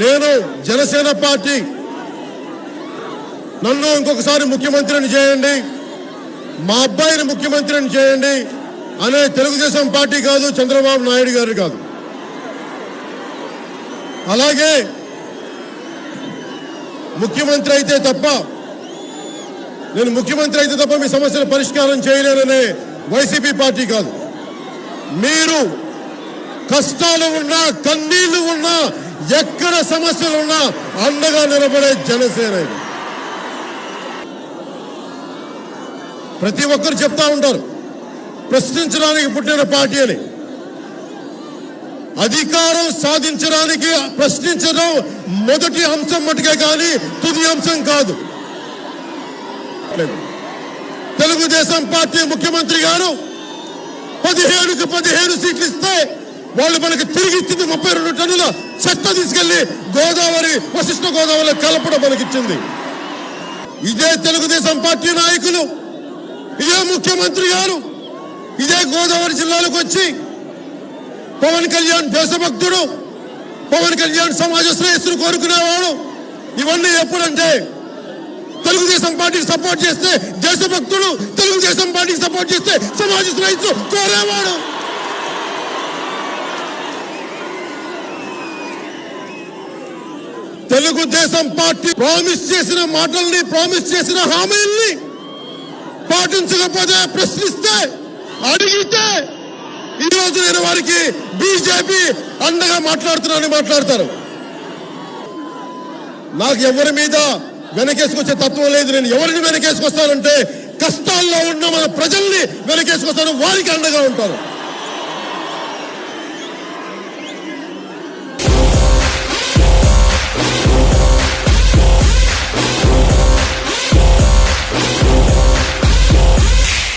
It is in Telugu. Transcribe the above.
నేను జనసేన పార్టీ నన్ను ఇంకొకసారి ముఖ్యమంత్రిని చేయండి, మా అబ్బాయిని ముఖ్యమంత్రిని చేయండి అనే తెలుగుదేశం పార్టీ కాదు, చంద్రబాబు నాయుడు గారు కాదు. అలాగే ముఖ్యమంత్రి అయితే తప్ప మీ సమస్యల పరిష్కారం చేయలేననే వైసీపీ పార్టీ కాదు. మీరు కష్టాలు ఉన్నా, కన్నీళ్లు ఉన్నా, ఎక్కడ సమస్యలు ఉన్నా అండగా నిలబడే జనసేన. ప్రతి ఒక్కరు చెప్తా ఉంటారు ప్రశ్నించడానికి పుట్టిన పార్టీ అని. అధికారం సాధించడానికి ప్రశ్నించడం మొదటి అంశం మటుకే కానీ తుది అంశం కాదు. తెలుగుదేశం పార్టీ ముఖ్యమంత్రి గారు 17కి 17 సీట్లు ఇస్తే వాళ్ళు మనకి తిరిగి ఇచ్చింది 32 టన్నుల చెత్త తీసుకెళ్లి గోదావరి, వశిష్ఠ గోదావరిలో కలపడం మనకిచ్చింది. ఇదే తెలుగుదేశం పార్టీ నాయకులు, ఇదే ముఖ్యమంత్రి గారు ఇదే గోదావరి జిల్లాలకు వచ్చి పవన్ కళ్యాణ్ దేశభక్తుడు, పవన్ కళ్యాణ్ సమాజ శ్రేయస్సును కోరుకునేవాడు. ఇవన్నీ ఎప్పుడంటే తెలుగుదేశం పార్టీకి సపోర్ట్ చేస్తే దేశభక్తుడు, తెలుగుదేశం పార్టీకి సపోర్ట్ చేస్తే సమాజ శ్రేయస్సు కోరేవాడు. తెలుగుదేశం పార్టీ ప్రామిస్ చేసిన మాటల్ని, ప్రామిస్ చేసిన హామీల్ని పాటించకపోతే, ప్రశ్నిస్తే, అడిగితే ఈ రోజు నేను వారికి బీజేపీ అండగా మాట్లాడతారు. నాకు ఎవరి మీద వెనకేసుకొచ్చే తత్వం లేదు. నేను ఎవరిని వెనకేసుకొస్తానంటే కష్టాల్లో ఉన్న మన ప్రజల్ని వెనకేసుకొస్తాను, వారికి అండగా ఉంటాను.